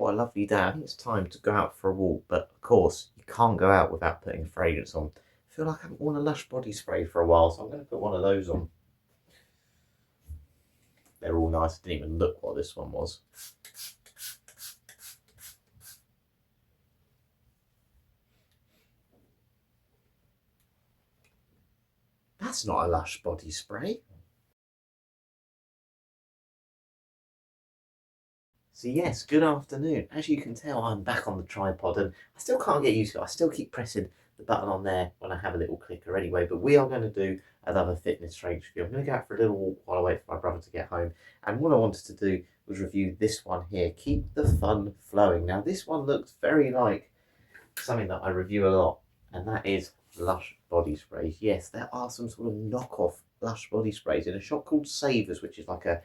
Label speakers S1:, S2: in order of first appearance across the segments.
S1: what a lovely day. I think it's time to go out for a walk, but of course, you can't go out without putting a fragrance on. I feel like I haven't worn a Lush body spray for a while, so I'm going to put one of those on. They're all nice. I didn't even look what this one was. That's not a Lush body spray. So yes, good afternoon. As you can tell, I'm back on the tripod and I still can't get used to it. I still keep pressing the button on there when I have a little clicker anyway, but we are going to do another fitness fragrance review. I'm going to go out for a little walk while I wait for my brother to get home. And what I wanted to do was review this one here, Keep the Fun Flowing. Now this one looks very like something that I review a lot, and that is Lush body sprays. Yes, there are some sort of knockoff Lush body sprays in a shop called Savers, which is like a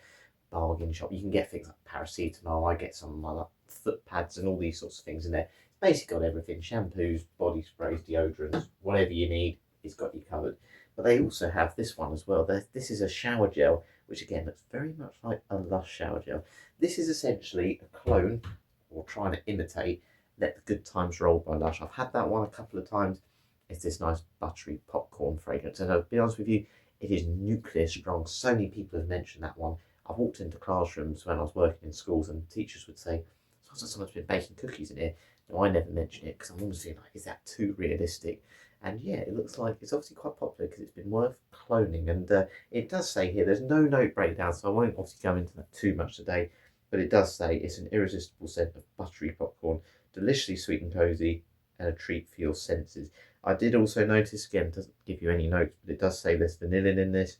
S1: bargain shop. You can get things like paracetamol. I get some of my like, foot pads and all these sorts of things in there. It's basically got everything: shampoos, body sprays, deodorants, whatever you need. It's got you covered. But they also have this one as well. This is a shower gel, which again looks very much like a Lush shower gel. This is essentially a clone, or trying to imitate, Let the Good Times Roll by Lush. I've had that one a couple of times. It's this nice buttery popcorn fragrance, and I'll be honest with you, it is nuclear strong. So many people have mentioned that one. I've walked into classrooms when I was working in schools and teachers would say, "Sounds like someone's been baking cookies in here." Now, I never mention it because I'm always feeling like, is that too realistic? And yeah, it looks like it's obviously quite popular because it's been worth cloning. And it does say here, there's no note breakdown, so I won't obviously go into that too much today. But it does say it's an irresistible scent of buttery popcorn, deliciously sweet and cozy, and a treat for your senses. I did also notice, again, it doesn't give you any notes, but it does say there's vanillin in this.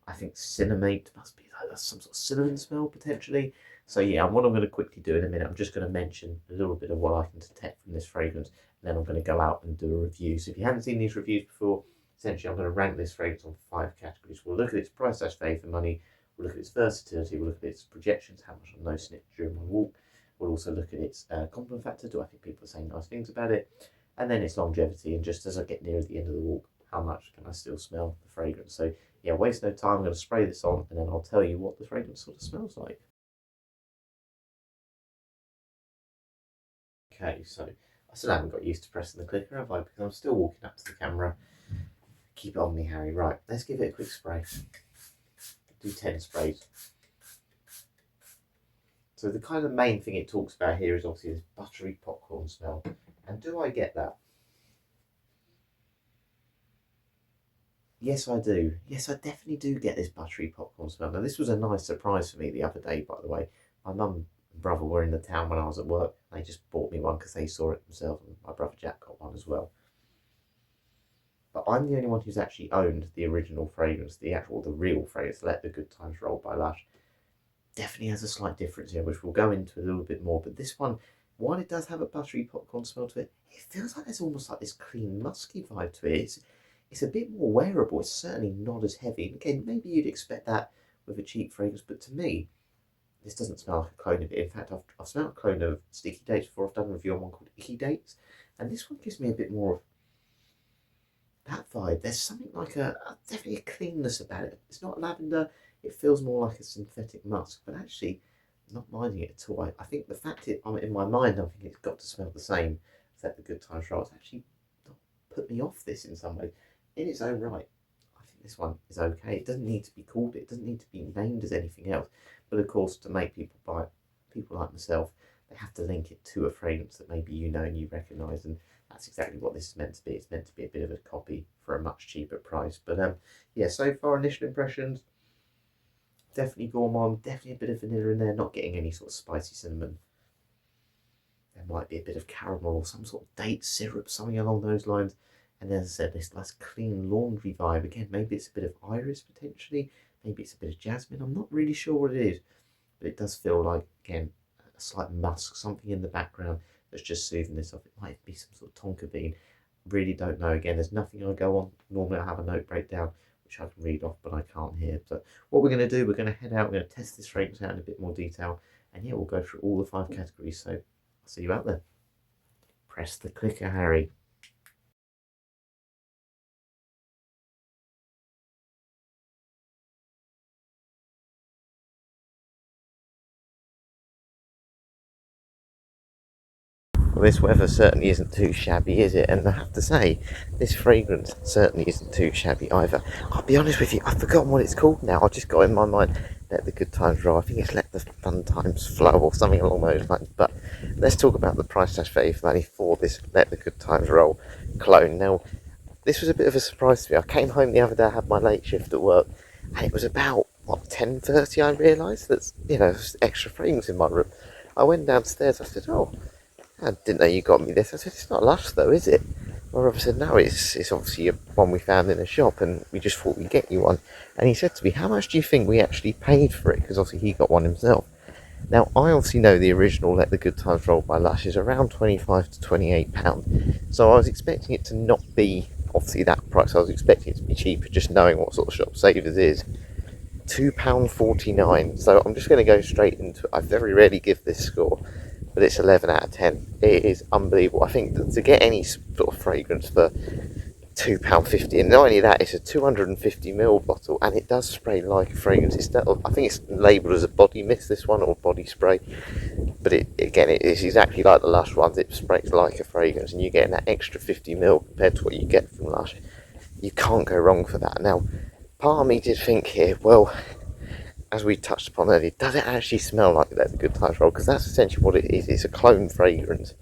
S1: I think cinnamate must be like some sort of cinnamon smell potentially. So yeah, what I'm going to quickly do in a minute, I'm just going to mention a little bit of what I can detect from this fragrance, and then I'm going to go out and do a review. So if you haven't seen these reviews before, essentially I'm going to rank this fragrance on 5 categories. We'll look at its price/value for money, we'll look at its versatility, we'll look at its projections, how much I'm noticing it during my walk. We'll also look at its compliment factor. Do I think people are saying nice things about it? And then its longevity, and just as I get near the end of the walk, how much can I still smell the fragrance? So yeah, waste no time. I'm going to spray this on and then I'll tell you what the fragrance sort of smells like. Okay, so I still haven't got used to pressing the clicker, have I? Because I'm still walking up to the camera. Keep it on me, Harry. Right, let's give it a quick spray. Do 10 sprays. So the kind of main thing it talks about here is obviously this buttery popcorn smell. And do I get that? Yes, I do. Yes, I definitely do get this buttery popcorn smell. Now, this was a nice surprise for me the other day, by the way. My mum and brother were in the town when I was at work. They just bought me one because they saw it themselves, and my brother Jack got one as well. But I'm the only one who's actually owned the original fragrance, the real fragrance, Let the Good Times Roll by Lush. Definitely has a slight difference here, which we'll go into a little bit more. But this one, while it does have a buttery popcorn smell to it, it feels like there's almost like this clean, musky vibe to it. It's a bit more wearable. It's certainly not as heavy. And again, maybe you'd expect that with a cheap fragrance, but to me, this doesn't smell like a clone of it. In fact, I've smelled a clone of Sticky Dates before. I've done a review on one called Icky Dates, and this one gives me a bit more of that vibe. There's something like definitely a cleanness about it. It's not lavender. It feels more like a synthetic musk, but actually, I'm not minding it at all. I think the fact I'm in my mind, I'm thinking it's got to smell the same as Let the Good Times Roll. It's actually not put me off this in some way. In its own right, I think this one is okay. It doesn't need to be called it. It doesn't need to be named as anything else. But of course, to make people buy it, people like myself, they have to link it to a fragrance that maybe you know and you recognise, and that's exactly what this is meant to be. It's meant to be a bit of a copy for a much cheaper price. But yeah, so far initial impressions, definitely gourmand, definitely a bit of vanilla in there, not getting any sort of spicy cinnamon. There might be a bit of caramel or some sort of date syrup, something along those lines. And as I said, this nice clean laundry vibe. Again, maybe it's a bit of iris potentially, maybe it's a bit of jasmine. I'm not really sure what it is, but it does feel like, again, a slight musk, something in the background that's just soothing this off. It might be some sort of tonka bean. Really don't know. Again, there's nothing I go on. Normally I have a note breakdown, which I can read off, but I can't here. But what we're going to do, we're going to head out, we're going to test this fragrance out in a bit more detail. And yeah, we'll go through all the 5 categories. So I'll see you out there. Press the clicker, Harry. Well, this weather certainly isn't too shabby, is it? And I have to say, this fragrance certainly isn't too shabby either. I'll be honest with you, I've forgotten what it's called now. I just got in my mind, Let the Good Times Roll. I think it's Let the Fun Times Flow or something along those lines. But let's talk about the price value for money for this Let the Good Times Roll cologne. Now, this was a bit of a surprise to me. I came home the other day, I had my late shift at work, and it was about, 10:30 I realised that, there's extra fragrance in my room. I went downstairs, I said, oh, I didn't know you got me this. I said, it's not Lush though, is it? My brother said, no, it's obviously one we found in a shop and we just thought we'd get you one. And he said to me, how much do you think we actually paid for it? Because obviously he got one himself. Now, I obviously know the original Let the Good Times Roll by Lush is around £25 to £28. So I was expecting it to not be, obviously, that price. I was expecting it to be cheaper, just knowing what sort of Shop Savers is. £2.49. So I'm just going to go straight into it. I very rarely give this score, but it's 11 out of 10. It is unbelievable. I think that to get any sort of fragrance for £2.50, and not only that, it's a 250ml bottle, and it does spray like a fragrance. I think it's labelled as a body mist, this one, or body spray, but it is exactly like the Lush ones. It sprays like a fragrance, and you're getting that extra 50ml compared to what you get from Lush. You can't go wrong for that. Now, part of me did think here, well, as we touched upon earlier, does it actually smell like Let the Good Times Roll? Because that's essentially what it is. It's a clone fragrance.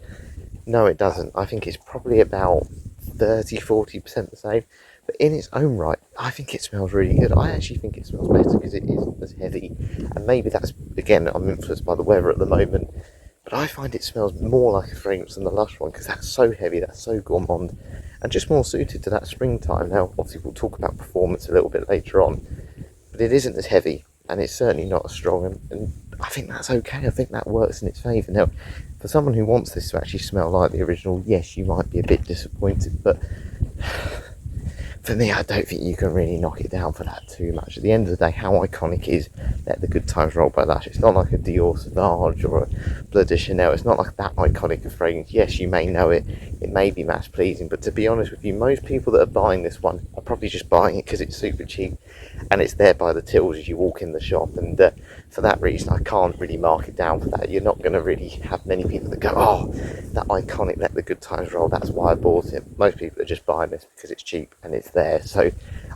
S1: No, it doesn't. I think it's probably about 30-40% the same. But in its own right, I think it smells really good. I actually think it smells better because it isn't as heavy. And maybe that's, again, I'm influenced by the weather at the moment. But I find it smells more like a fragrance than the Lush one because that's so heavy, that's so gourmand, and just more suited to that springtime. Now, obviously, we'll talk about performance a little bit later on, but it isn't as heavy. And it's certainly not as strong, and I think that's okay. I think that works in its favour. Now, for someone who wants this to actually smell like the original, yes, you might be a bit disappointed, but for me, I don't think you can really knock it down for that too much. At the end of the day, how iconic is Let the Good Times Roll by Lush? It's not like a Dior Sauvage or a Bleu de Chanel. It's not like that iconic of fragrance. Yes, you may know it. It may be mass pleasing, but to be honest with you, most people that are buying this one are probably just buying it because it's super cheap and it's there by the tills as you walk in the shop. And for that reason, I can't really mark it down for that. You're not going to really have many people that go, oh, that iconic Let the Good Times Roll, that's why I bought it. Most people are just buying this because it's cheap and it's there. So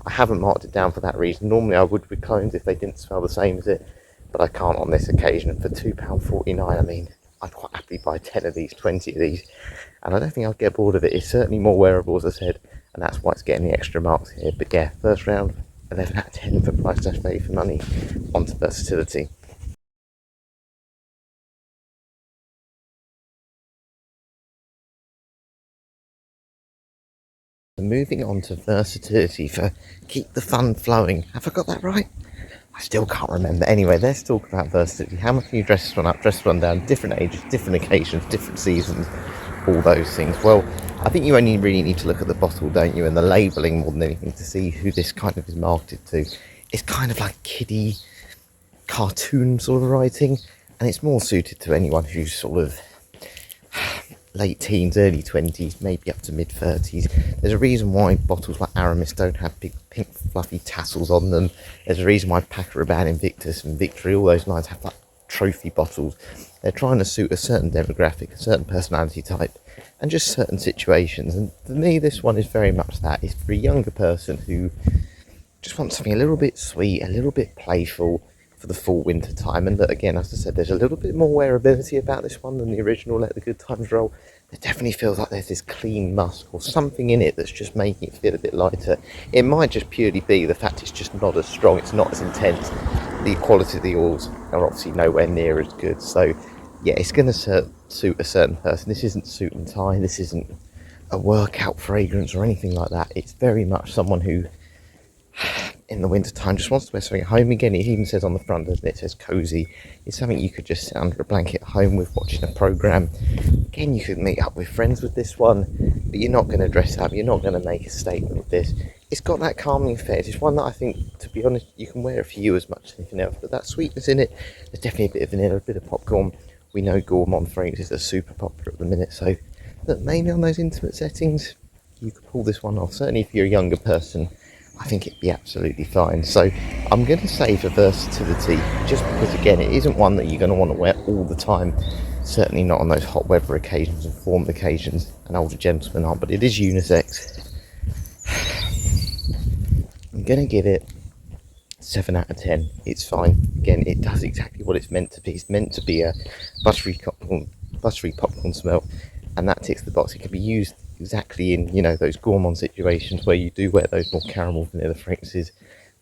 S1: I haven't marked it down for that reason. Normally I would with clones if they didn't smell the same as it, but I can't on this occasion. And for £2.49, I mean, I'd quite happily buy 10 of these, 20 of these, and I don't think I'd get bored of it. It's certainly more wearable, as I said, and that's why it's getting the extra marks here. But yeah, first round, 11 out of 10 for price value for money. Onto versatility. Moving on to versatility for keep the fun flowing. Have I got that right? I still can't remember. Anyway, let's talk about versatility. How much can you dress this one up, dress this one down, different ages, different occasions, different seasons, all those things? Well, I think you only really need to look at the bottle, don't you, and the labelling more than anything to see who this kind of is marketed to. It's kind of like kiddie cartoon sort of writing, and it's more suited to anyone who's sort of late teens, early 20s, maybe up to mid 30s. There's a reason why bottles like Aramis don't have big pink fluffy tassels on them. There's a reason why Paco Rabanne, Invictus and Victory, all those lines have like trophy bottles. They're trying to suit a certain demographic, a certain personality type, and just certain situations. And for me, this one is very much that. It's for a younger person who just wants something a little bit sweet, a little bit playful for the full winter time. And again, as I said, there's a little bit more wearability about this one than the original Let the Good Times Roll. It definitely feels like there's this clean musk or something in it that's just making it feel a bit lighter. It might just purely be the fact it's just not as strong, it's not as intense. The quality of the oils are obviously nowhere near as good. So yeah, it's going to suit a certain person. This isn't suit and tie, this isn't a workout fragrance or anything like that. It's very much someone who in the winter time just wants to wear something at home. Again, it even says on the front, doesn't it? It says cozy. It's something you could just sit under a blanket at home with, watching a programme. Again, you could meet up with friends with this one, but you're not going to dress up, you're not going to make a statement with this. It's got that calming effect. It's one that I think, to be honest, you can wear it for you as much as anything else, but that sweetness in it, there's definitely a bit of vanilla, a bit of popcorn. We know gourmand fragrances are super popular at the minute, so that maybe on those intimate settings, you could pull this one off. Certainly if you're a younger person, I think it'd be absolutely fine. So I'm going to say for versatility, just because again, it isn't one that you're going to want to wear all the time. Certainly not on those hot weather occasions and formal occasions, and older gentlemen aren't, but it is unisex. I'm going to give it 7 out of 10. It's fine. Again, it does exactly what it's meant to be. It's meant to be a buttery popcorn smell, and that ticks the box. It can be used exactly in, you know, those gourmand situations where you do wear those more caramel vanilla fragrances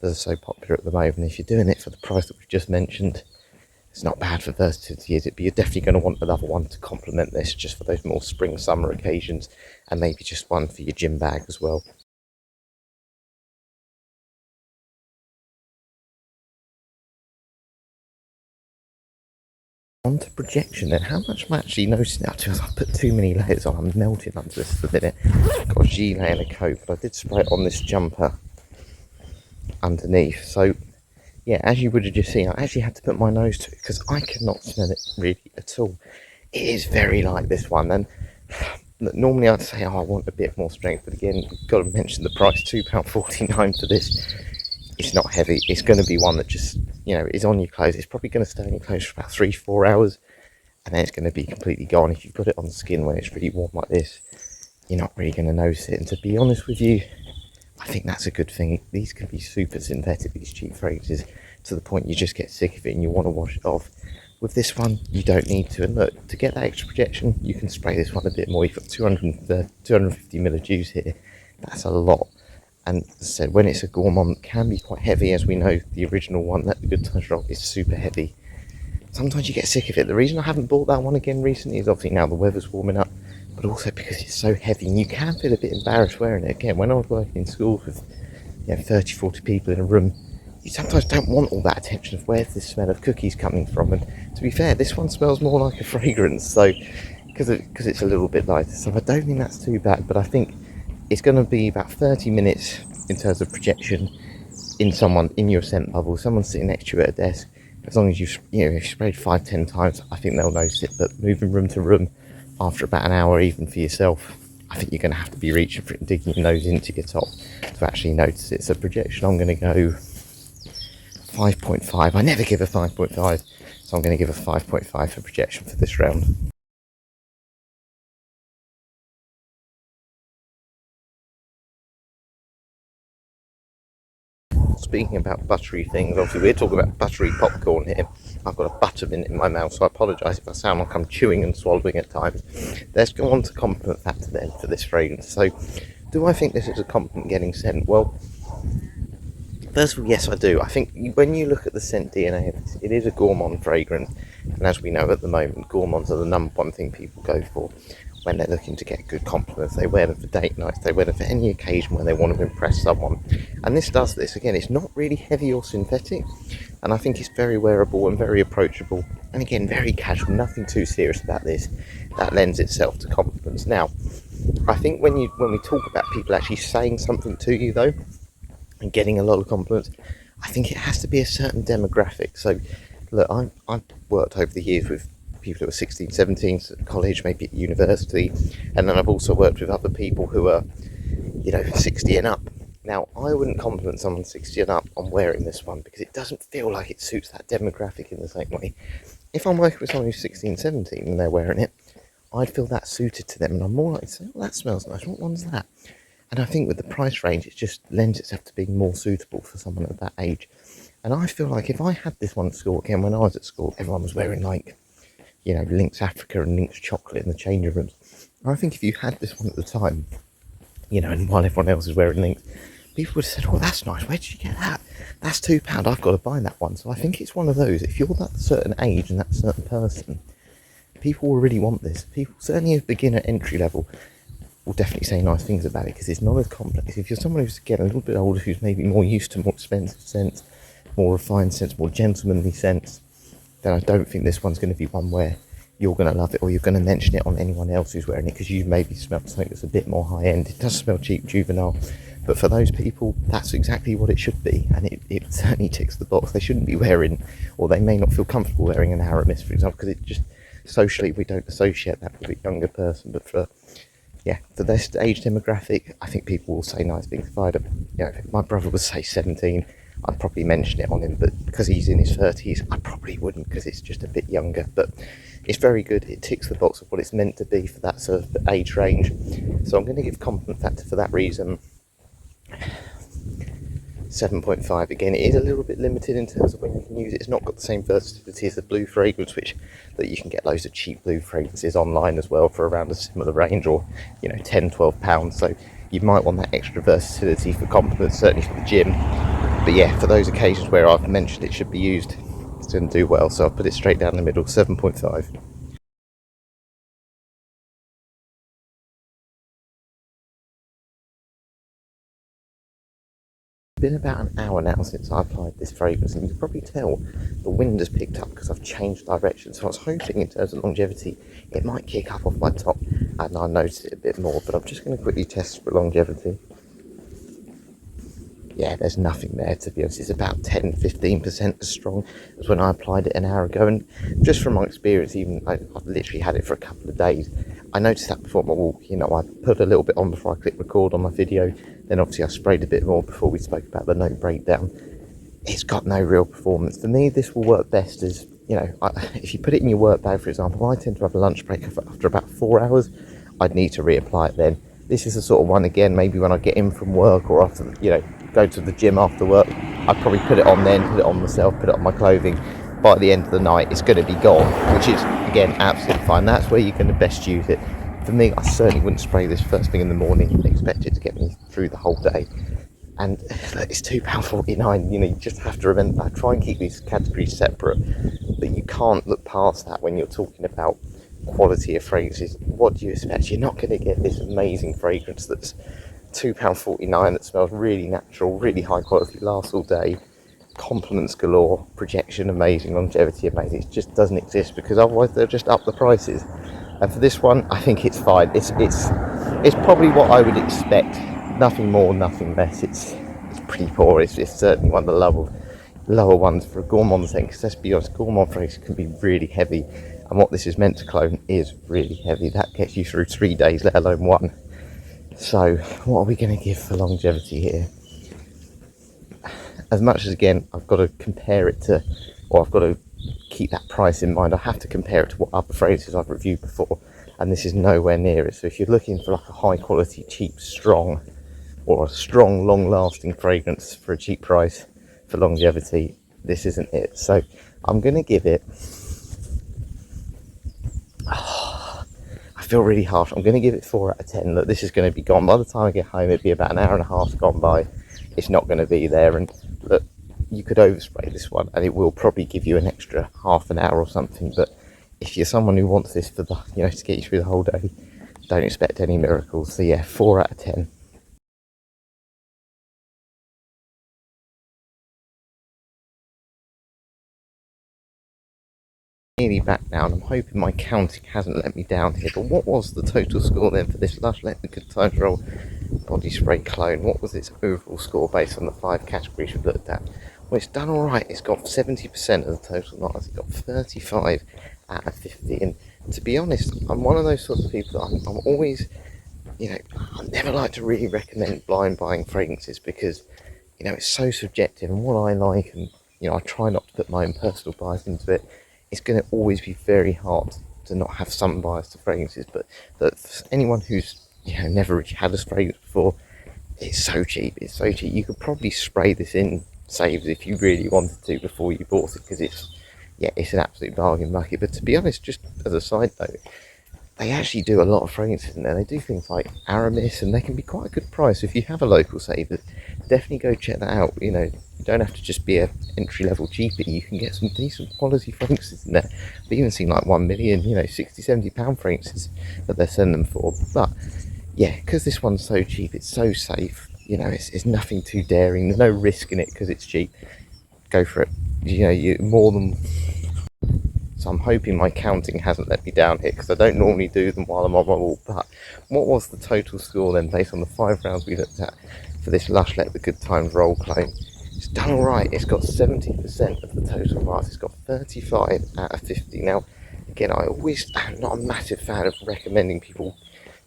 S1: that are so popular at the moment. If you're doing it for the price that we've just mentioned, it's not bad for versatility, is it? But you're definitely going to want another one to complement this, just for those more spring summer occasions, and maybe just one for your gym bag as well. On to projection then. How much am I actually noticing now? I've put too many layers on. I'm melting under this at the minute. Got a gilet and a coat, but I did spray it on this jumper underneath. So yeah, as you would have just seen, I actually had to put my nose to it because I could not smell it really at all. It is very light, this one, and normally I'd say, oh, I want a bit more strength, but again, you've got to mention the price, £2.49 for this. It's not heavy. It's going to be one that just, you know, is on your clothes. It's probably going to stay on your clothes for about 3-4 hours, and then it's going to be completely gone. If you've got it on the skin when it's really warm like this, you're not really going to notice it. And to be honest with you, I think that's a good thing. These can be super synthetic, these cheap fragrances, to the point you just get sick of it and you want to wash it off. With this one, you don't need to. And look, to get that extra projection, you can spray this one a bit more. You've got 250 ml of juice here. That's a lot. And as I said, when it's a gourmand, it can be quite heavy, as we know. The original one, that the Good Times Rock, is super heavy. Sometimes you get sick of it. The reason I haven't bought that one again recently is obviously now the weather's warming up, but also because it's so heavy and you can feel a bit embarrassed wearing it. Again, when I was working in schools with 30, 40 people in a room, you sometimes don't want all that attention of where's this smell of cookies coming from. And to be fair, this one smells more like a fragrance, so because it's a little bit lighter. So I don't think that's too bad, but I think it's going to be about 30 minutes in terms of projection in your scent bubble. Someone sitting next to you at a desk. As long as you've sprayed 5-10 times, I think they'll notice it. But moving room to room after about an hour, even for yourself, I think you're going to have to be reaching for it and digging your nose into your top to actually notice it. So projection, I'm going to go 5.5. I never give a 5.5, so I'm going to give a 5.5 for projection for this round. Speaking about buttery things, obviously we're talking about buttery popcorn here. I've got a buttermint in my mouth, so I apologise if I sound like I'm chewing and swallowing at times. Let's go on to compliment factor then for this fragrance. So, do I think this is a compliment getting scent? Well, first of all, yes I do. I think when you look at the scent DNA of this, it is a gourmand fragrance, and as we know at the moment, gourmands are the number one thing people go for when they're looking to get good compliments. They wear them for date nights, they wear them for any occasion when they want to impress someone. And this does this. Again, it's not really heavy or synthetic, and I think it's very wearable and very approachable, and again, very casual, nothing too serious about this. That lends itself to compliments. Now, I think when we talk about people actually saying something to you though, and getting a lot of compliments, I think it has to be a certain demographic. So look, I've worked over the years with people who are 16, 17 at college, maybe at university, and then I've also worked with other people who are 60 and up. Now, I wouldn't compliment someone 60 and up on wearing this one because it doesn't feel like it suits that demographic in the same way. If I'm working with someone who's 16, 17 and they're wearing it, I'd feel that suited to them, and I'm more likely to say, oh, that smells nice, what one's that? And I think with the price range, it just lends itself to being more suitable for someone at that age. And I feel like if I had this one at school, again, when I was at school, everyone was wearing Lynx Africa and Lynx Chocolate in the changing rooms. I think if you had this one at the time, and while everyone else is wearing Lynx, people would have said, oh, that's nice, where did you get that? That's £2, I've got to buy that one. So I think it's one of those, if you're that certain age and that certain person, people will really want this. People, certainly a beginner entry level, will definitely say nice things about it because it's not as complex. If you're someone who's getting a little bit older, who's maybe more used to more expensive scents, more refined scents, more gentlemanly scents, then I don't think this one's going to be one where you're going to love it or you're going to mention it on anyone else who's wearing it because you maybe smelled something that's a bit more high end. It does smell cheap, juvenile, but for those people, that's exactly what it should be, and it certainly ticks the box. They shouldn't be wearing, or they may not feel comfortable wearing an Aramis, for example, because it just, socially, we don't associate that with a younger person, but for this age demographic, I think people will say nice things. If my brother was say 17, I'd probably mention it on him, but because he's in his 30s, I probably wouldn't, because it's just a bit younger. But it's very good. It ticks the box of what it's meant to be for that sort of age range. So I'm going to give compliment factor for that reason 7.5. Again, it is a little bit limited in terms of when you can use it. It's not got the same versatility as the blue fragrance, which that you can get loads of cheap blue fragrances online as well for around a similar range, or £10-12. So you might want that extra versatility for compliments, certainly for the gym. But yeah, for those occasions where I've mentioned it should be used, it's going to do well. So I'll put it straight down the middle, 7.5. Been about an hour now since I applied this fragrance, and you can probably tell the wind has picked up because I've changed direction. So I was hoping in terms of longevity it might kick up off my top and I notice it a bit more, but I'm just going to quickly test for longevity. Yeah, there's nothing there, to be honest. It's about 10-15% as strong as when I applied it an hour ago. And just from my experience, even I've literally had it for a couple of days, I noticed that before my walk. I put a little bit on before I click record on my video. Then obviously I sprayed a bit more before we spoke about the note breakdown. It's got no real performance. For me, this will work best as, if you put it in your work bag, for example, I tend to have a lunch break after about 4 hours. I'd need to reapply it then. This is the sort of one, again, maybe when I get in from work or after, go to the gym after work, I'd probably put it on then, put it on myself, put it on my clothing. By the end of the night, it's going to be gone, which is, again, absolutely fine. That's where you're going to best use it. For me, I certainly wouldn't spray this first thing in the morning and expect it to get me through the whole day. And it's £2.49, you just have to remember that. Try and keep these categories separate, but you can't look past that when you're talking about quality of fragrances. What do you expect? You're not going to get this amazing fragrance that's £2.49 that smells really natural, really high quality, lasts all day, compliments galore, projection amazing, longevity amazing. It just doesn't exist, because otherwise they'll just up the prices. And for this one, I think it's fine. It's probably what I would expect. Nothing more, nothing less. It's pretty poor. It's certainly one of the lower ones for a gourmand thing, because let's be honest, gourmand fragrances can be really heavy, and what this is meant to clone is really heavy. That gets you through 3 days, let alone one. So what are we going to give for longevity here? As much as, again, I've got to compare it to, or I've got to keep that price in mind, I have to compare it to what other fragrances I've reviewed before, and this is nowhere near it. So if you're looking for like a high quality, cheap, strong, or a strong, long-lasting fragrance for a cheap price for longevity, this isn't it. So I'm going to give it, I feel really harsh, I'm going to give it 4 out of 10. Look, this is going to be gone by the time I get home. It'd be about an hour and a half gone by. It's not going to be there, and look, you could overspray this one and it will probably give you an extra half an hour or something, but if you're someone who wants this for the, to get you through the whole day, don't expect any miracles. So yeah, 4 out of 10. Nearly back now, and I'm hoping my counting hasn't let me down here, but what was the total score then for this Lush Let the Good Times Roll body spray clone? What was its overall score based on the 5 categories we've looked at? Well, it's done alright. It's got 70% of the total marks. It's got 35 out of 50, and to be honest, I'm one of those sorts of people that I'm always, I never like to really recommend blind buying fragrances, because it's so subjective, and what I like, and I try not to put my own personal bias into it. It's going to always be very hard to not have some bias to fragrances, but for anyone who's never really had a fragrance before, it's so cheap. It's so cheap. You could probably spray this in saves if you really wanted to before you bought it, because it's an absolute bargain bucket. But to be honest, just as a side note, they actually do a lot of fragrances in there. They do things like Aramis, and they can be quite a good price. If you have a local saver, definitely go check that out. You don't have to just be a entry-level cheapie. You can get some decent quality fragrances in there. I've even seen like 1 million, £60-70 fragrances that they're selling them for. But yeah, because this one's so cheap, it's so safe. It's nothing too daring. There's no risk in it because it's cheap. Go for it. You more than. So I'm hoping my counting hasn't let me down here, because I don't normally do them while I'm on my walk. But what was the total score then, based on the 5 rounds we looked at for this Lush Let the Good Times Roll clone? It's done alright. It's got 70% of the total marks. It's got 35 out of 50. Now, again, I'm not a massive fan of recommending people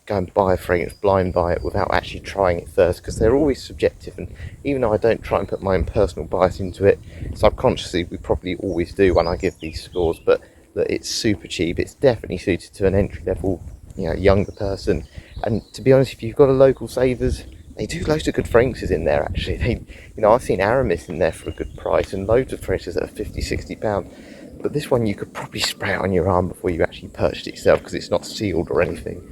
S1: go and buy a fragrance, blind buy it without actually trying it first, because they're always subjective, and even though I don't try and put my own personal bias into it, subconsciously we probably always do when I give these scores, but that it's super cheap. It's definitely suited to an entry level, younger person. And to be honest, if you've got a local Savers, they do loads of good fragrances in there actually. I've seen Aramis in there for a good price, and loads of fragrances that are 50-60 pounds. But this one you could probably spray it on your arm before you actually purchase it yourself, because it's not sealed or anything.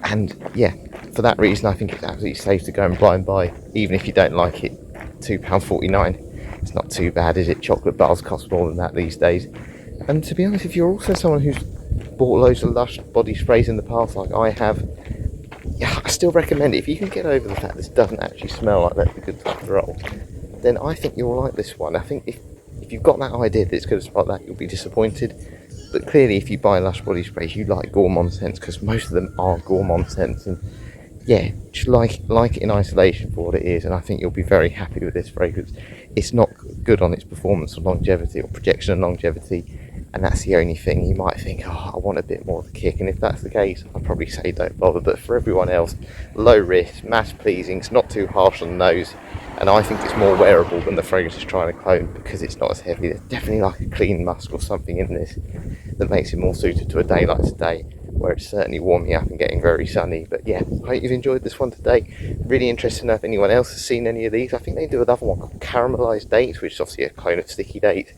S1: And yeah, for that reason I think it's absolutely safe to go and blind buy, even if you don't like it. £2.49, it's not too bad, is it? Chocolate bars cost more than that these days. And to be honest, if you're also someone who's bought loads of Lush body sprays in the past like I have, yeah, I still recommend it. If you can get over the fact this doesn't actually smell like Let the Good Times Roll, then I think you'll like this one. I think if you've got that idea that it's going to smell like that, you'll be disappointed. But clearly if you buy Lush body sprays, you like gourmand scents, because most of them are gourmand scents, and yeah, just like it in isolation for what it is, and I think you'll be very happy with this fragrance. It's not good on its performance or longevity or projection and longevity, and that's the only thing. You might think, oh, I want a bit more of a kick, and if that's the case, I'd probably say don't bother. But for everyone else, low risk, mass pleasing, it's not too harsh on the nose, and I think it's more wearable than the fragrance is trying to clone, because it's not as heavy. There's definitely like a clean musk or something in this that makes it more suited to a day like today, where it's certainly warming up and getting very sunny. But yeah, I hope you've enjoyed this one today. Really interested to know if anyone else has seen any of these. I think they do another one called Caramelised Dates, which is obviously a clone of Sticky Dates,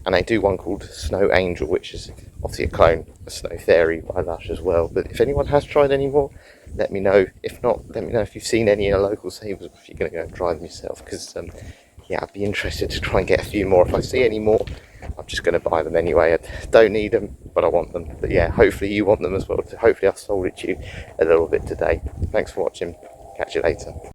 S1: and they do one called Snow Angel, which is obviously a clone of Snow Fairy by Lush as well. But if anyone has tried any more, let me know. If not, let me know if you've seen any in a local Savers, if you're going to go and try them yourself, because yeah, I'd be interested to try and get a few more. If I see any more, I'm just going to buy them anyway. I don't need them, but I want them. But yeah, hopefully you want them as well. Hopefully I've sold it to you a little bit today. Thanks for watching. Catch you later.